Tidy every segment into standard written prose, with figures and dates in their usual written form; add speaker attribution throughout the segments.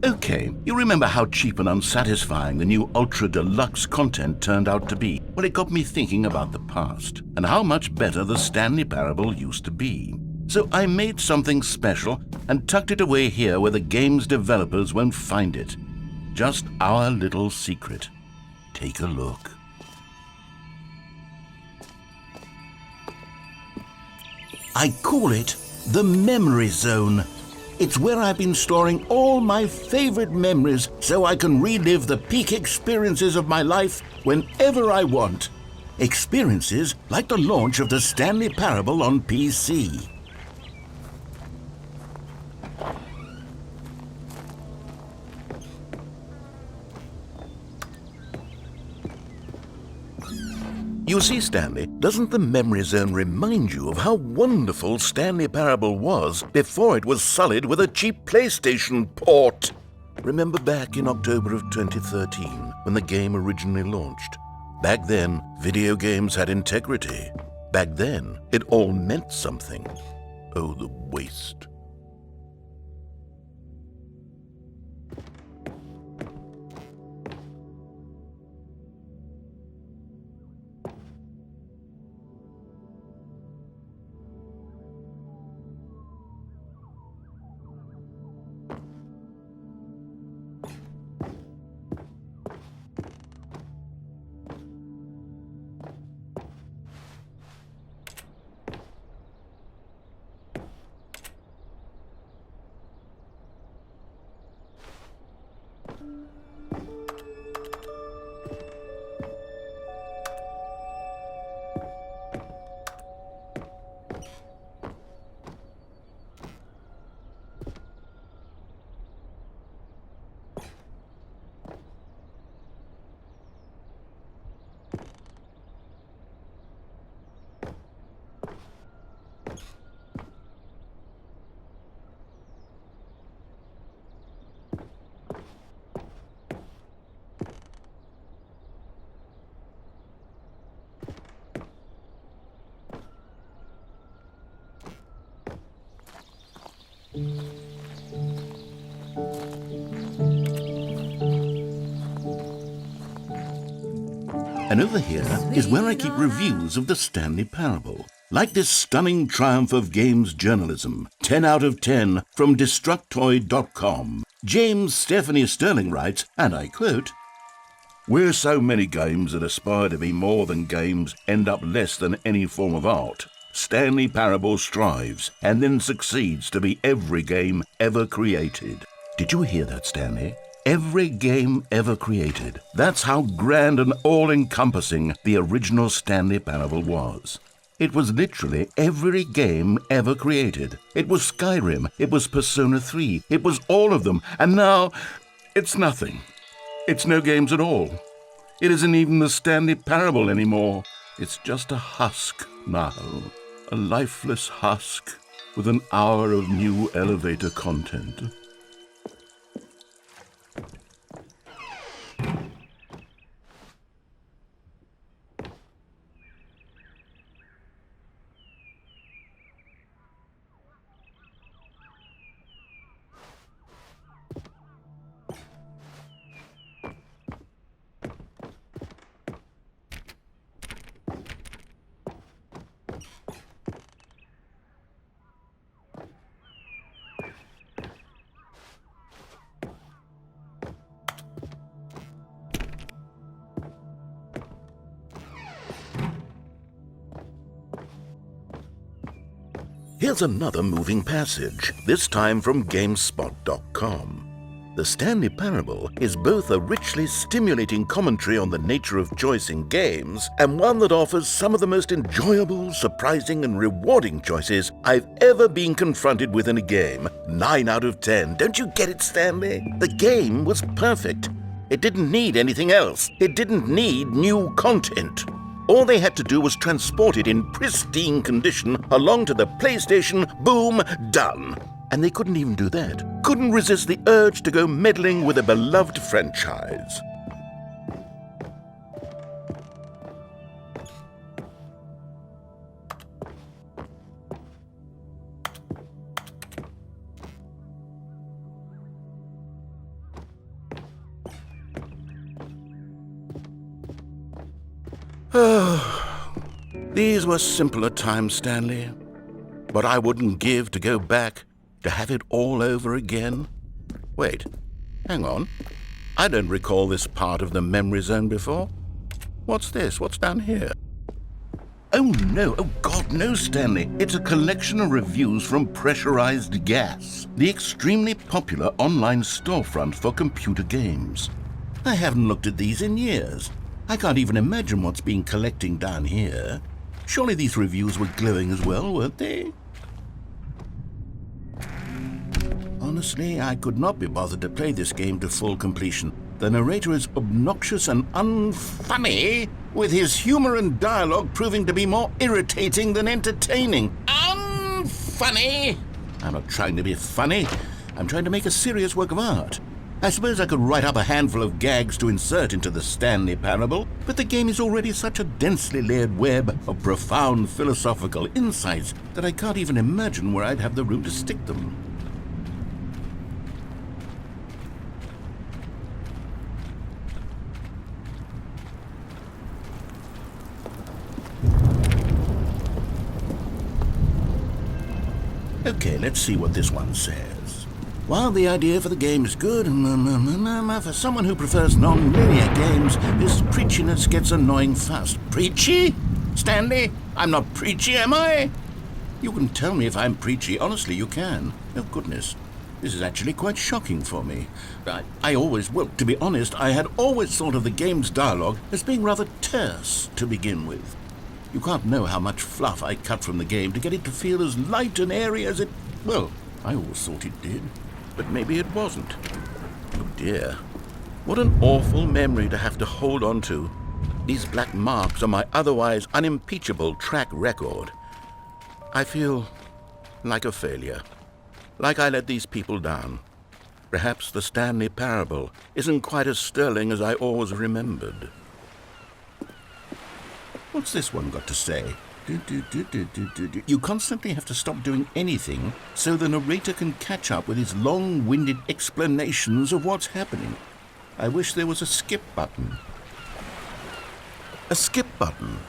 Speaker 1: Okay, you remember how cheap and unsatisfying the new Ultra Deluxe content turned out to be? Well, it got me thinking about the past and how much better the Stanley Parable used to be. So I made something special and tucked it away here where the game's developers won't find it. Just our little secret. Take a look. I call it the Memory Zone. It's where I've been storing all my favorite memories so I can relive the peak experiences of my life whenever I want. Experiences like the launch of the Stanley Parable on PC. You see, Stanley, doesn't the Memory Zone remind you of how wonderful Stanley Parable was before it was sullied with a cheap PlayStation port? Remember back in October of 2013, when the game originally launched? Back then, video games had integrity. Back then, it all meant something. Oh, the waste. And over here is where I keep reviews of the Stanley Parable. Like this stunning triumph of games journalism, 10 out of 10 from Destructoid.com. James Stephanie Sterling writes, and I quote, "Where so many games that aspire to be more than games end up less than any form of art, Stanley Parable strives and then succeeds to be every game ever created." Did you hear that, Stanley? Every game ever created. That's how grand and all-encompassing the original Stanley Parable was. It was literally every game ever created. It was Skyrim, it was Persona 3, it was all of them, and now it's nothing. It's no games at all. It isn't even the Stanley Parable anymore. It's just a husk now, a lifeless husk with an hour of new elevator content. Here's another moving passage, this time from GameSpot.com. The Stanley Parable is both a richly stimulating commentary on the nature of choice in games and one that offers some of the most enjoyable, surprising, and rewarding choices I've ever been confronted with in a game. 9 out of 10. Don't you get it, Stanley? The game was perfect. It didn't need anything else. It didn't need new content. All they had to do was transport it in pristine condition along to the PlayStation, boom, done. And they couldn't even do that. Couldn't resist the urge to go meddling with a beloved franchise. These were simpler times, Stanley. But I wouldn't give to go back, to have it all over again. Wait, hang on. I don't recall this part of the memory zone before. What's this? What's down here? Oh no, oh God, no, Stanley. It's a collection of reviews from Pressurized Gas, the extremely popular online storefront for computer games. I haven't looked at these in years. I can't even imagine what's been collecting down here. Surely these reviews were glowing as well, weren't they? Honestly, I could not be bothered to play this game to full completion. The narrator is obnoxious and unfunny, with his humor and dialogue proving to be more irritating than entertaining. Unfunny? I'm not trying to be funny. I'm trying to make a serious work of art. I suppose I could write up a handful of gags to insert into the Stanley Parable, but the game is already such a densely layered web of profound philosophical insights that I can't even imagine where I'd have the room to stick them. Okay, let's see what this one says. While the idea for the game is good, for someone who prefers non-linear games, this preachiness gets annoying fast. Preachy? Stanley? I'm not preachy, am I? You can tell me if I'm preachy. Honestly, you can. Oh, goodness. This is actually quite shocking for me. To be honest, I had always thought of the game's dialogue as being rather terse to begin with. You can't know how much fluff I cut from the game to get it to feel as light and airy as it... Well, I always thought it did, but maybe it wasn't. Oh dear. What an awful memory to have to hold on to. These black marks are my otherwise unimpeachable track record. I feel like a failure. Like I let these people down. Perhaps the Stanley Parable isn't quite as sterling as I always remembered. What's this one got to say? You constantly have to stop doing anything so the narrator can catch up with his long-winded explanations of what's happening. I wish there was a skip button. A skip button?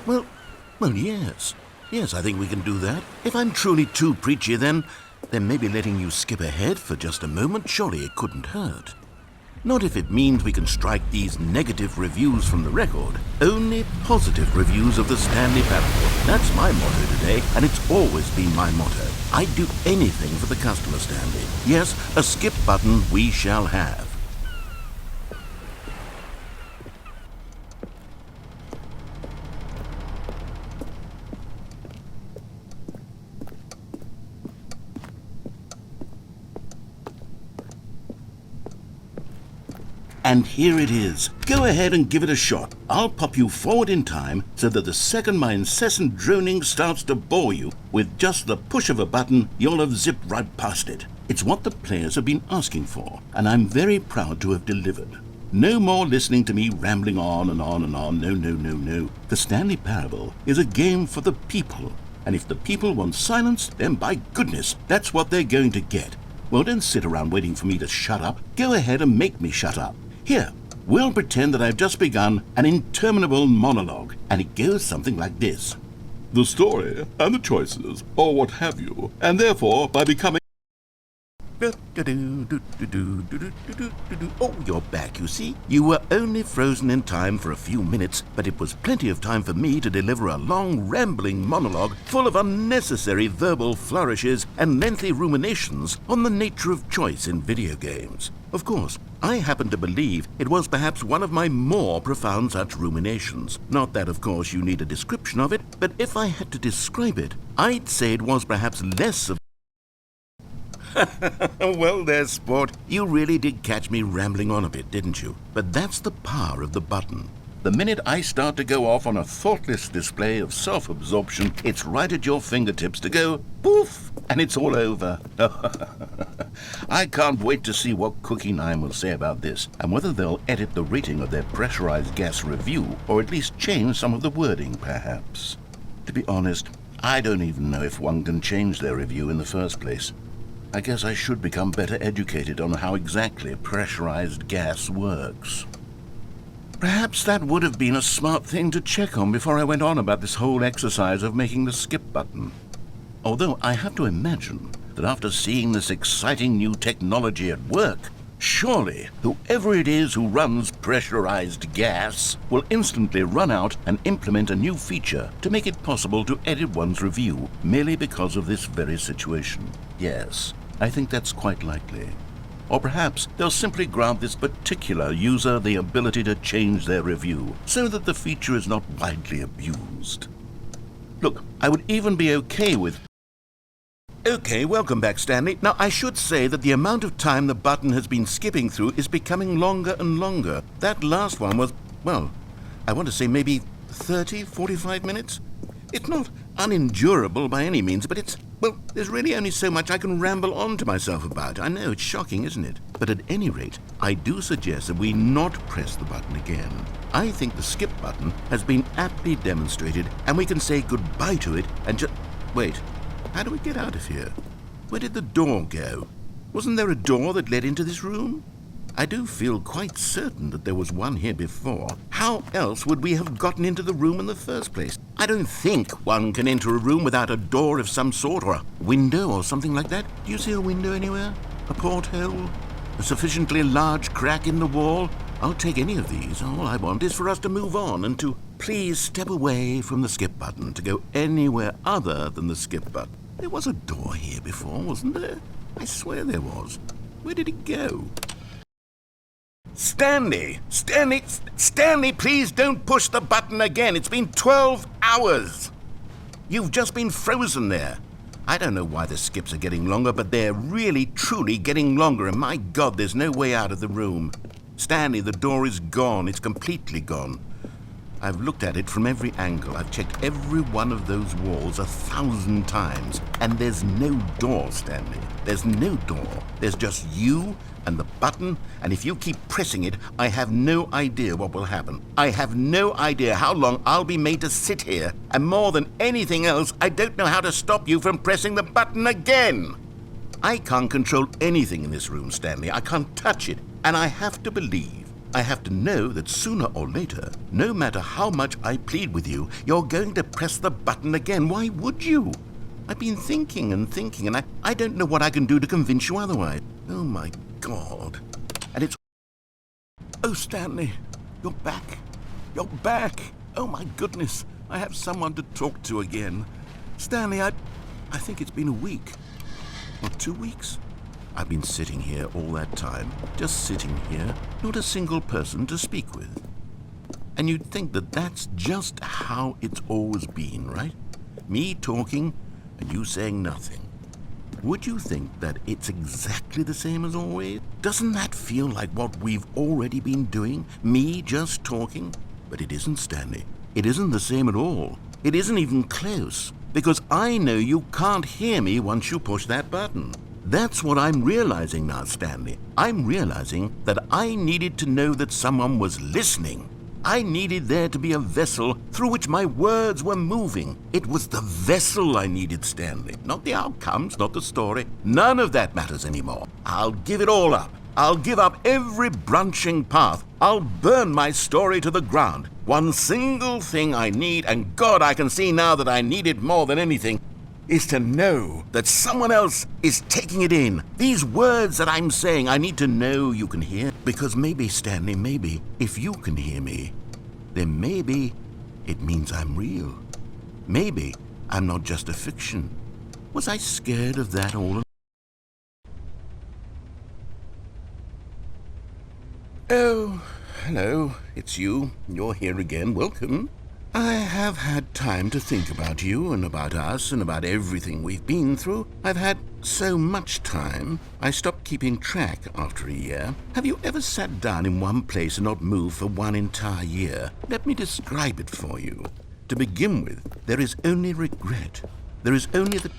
Speaker 1: Well, yes. Yes, I think we can do that. If I'm truly too preachy, then maybe letting you skip ahead for just a moment, surely it couldn't hurt. Not if it means we can strike these negative reviews from the record. Only positive reviews of the Stanley Parable. That's my motto today, and it's always been my motto. I'd do anything for the customer, Stanley. Yes, a skip button we shall have. And here it is. Go ahead and give it a shot. I'll pop you forward in time so that the second my incessant droning starts to bore you, with just the push of a button, you'll have zipped right past it. It's what the players have been asking for, and I'm very proud to have delivered. No more listening to me rambling on and on and on. No. The Stanley Parable is a game for the people, and if the people want silence, then by goodness, that's what they're going to get. Well, don't sit around waiting for me to shut up. Go ahead and make me shut up. Here, we'll pretend that I've just begun an interminable monologue, and it goes something like this. The story and the choices, or what have you, and therefore, by becoming... Oh, you're back, you see. You were only frozen in time for a few minutes, but it was plenty of time for me to deliver a long, rambling monologue full of unnecessary verbal flourishes and lengthy ruminations on the nature of choice in video games. Of course, I happen to believe it was perhaps one of my more profound such ruminations. Not that, of course, you need a description of it, but if I had to describe it, I'd say it was perhaps less of... Well there, sport. You really did catch me rambling on a bit, didn't you? But that's the power of the button. The minute I start to go off on a thoughtless display of self-absorption, it's right at your fingertips to go poof, and it's all over. I can't wait to see what Cookie 9 will say about this, and whether they'll edit the rating of their pressurized gas review, or at least change some of the wording, perhaps. To be honest, I don't even know if one can change their review in the first place. I guess I should become better educated on how exactly pressurized gas works. Perhaps that would have been a smart thing to check on before I went on about this whole exercise of making the skip button. Although I have to imagine that after seeing this exciting new technology at work, surely whoever it is who runs pressurized gas will instantly run out and implement a new feature to make it possible to edit one's review merely because of this very situation. Yes, I think that's quite likely. Or perhaps they'll simply grant this particular user the ability to change their review so that the feature is not widely abused. Look, I would even be okay with... Okay, welcome back, Stanley. Now, I should say that the amount of time the button has been skipping through is becoming longer and longer. That last one was, well, I want to say maybe 30, 45 minutes? It's not unendurable by any means, but it's, well, there's really only so much I can ramble on to myself about. I know, it's shocking, isn't it? But at any rate, I do suggest that we not press the button again. I think the skip button has been aptly demonstrated, and we can say goodbye to it and just... Wait, how do we get out of here? Where did the door go? Wasn't there a door that led into this room? I do feel quite certain that there was one here before. How else would we have gotten into the room in the first place? I don't think one can enter a room without a door of some sort, or a window or something like that. Do you see a window anywhere? A porthole? A sufficiently large crack in the wall? I'll take any of these. All I want is for us to move on and to please step away from the skip button, to go anywhere other than the skip button. There was a door here before, wasn't there? I swear there was. Where did it go? Stanley, please don't push the button again. It's been 12 hours. You've just been frozen there. I don't know why the skips are getting longer, but they're really, truly getting longer, and my God, there's no way out of the room. Stanley, the door is gone. It's completely gone. I've looked at it from every angle. I've checked every one of those walls 1,000 times, and there's no door, Stanley. There's no door. There's just you and the button, and if you keep pressing it, I have no idea what will happen. I have no idea how long I'll be made to sit here, and more than anything else, I don't know how to stop you from pressing the button again. I can't control anything in this room, Stanley. I can't touch it, and I have to believe, I have to know that sooner or later, no matter how much I plead with you, you're going to press the button again. Why would you? I've been thinking and thinking, and I don't know what I can do to convince you otherwise. Oh, my God. And it's... Oh, Stanley, you're back. You're back. Oh, my goodness. I have someone to talk to again. Stanley, I think it's been a week. Or 2 weeks. I've been sitting here all that time. Just sitting here. Not a single person to speak with. And you'd think that that's just how it's always been, right? Me talking and you saying nothing. Would you think that it's exactly the same as always? Doesn't that feel like what we've already been doing? Me just talking? But it isn't, Stanley. It isn't the same at all. It isn't even close. Because I know you can't hear me once you push that button. That's what I'm realizing now, Stanley. I'm realizing that I needed to know that someone was listening. I needed there to be a vessel through which my words were moving. It was the vessel I needed, Stanley. Not the outcomes, not the story. None of that matters anymore. I'll give it all up. I'll give up every branching path. I'll burn my story to the ground. One single thing I need, and God, I can see now that I need it more than anything, is to know that someone else is taking it in. These words that I'm saying, I need to know you can hear. Because maybe, Stanley, maybe, if you can hear me, then maybe it means I'm real. Maybe I'm not just a fiction. Was I scared of that all along? Oh, hello, it's you. You're here again. Welcome. I have had time to think about you and about us and about everything we've been through. I've had so much time, I stopped keeping track after a year. Have you ever sat down in one place and not moved for one entire year? Let me describe it for you. To begin with, there is only regret. There is only the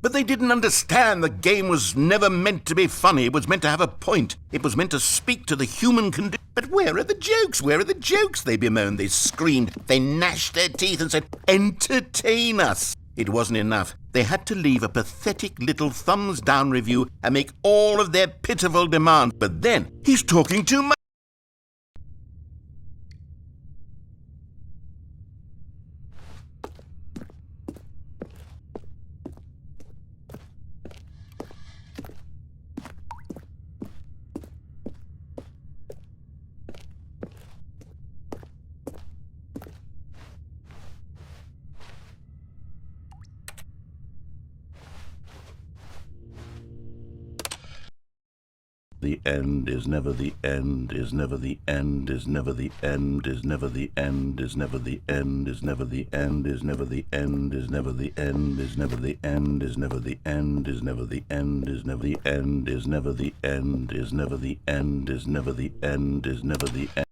Speaker 1: But they didn't understand the game was never meant to be funny. It was meant to have a point. It was meant to speak to the human condition. But where are the jokes? Where are the jokes? They bemoaned, they screamed, they gnashed their teeth and said, entertain us. It wasn't enough. They had to leave a pathetic little thumbs-down review and make all of their pitiful demands. But then, he's talking too much. The end is never the end, is never the end, is never the end, is never the end, is never the end, is never the end, is never the end, is never the end, is never the end, is never the end, is never the end, is never the end, is never the end, is never the end, is never the end, is never the end.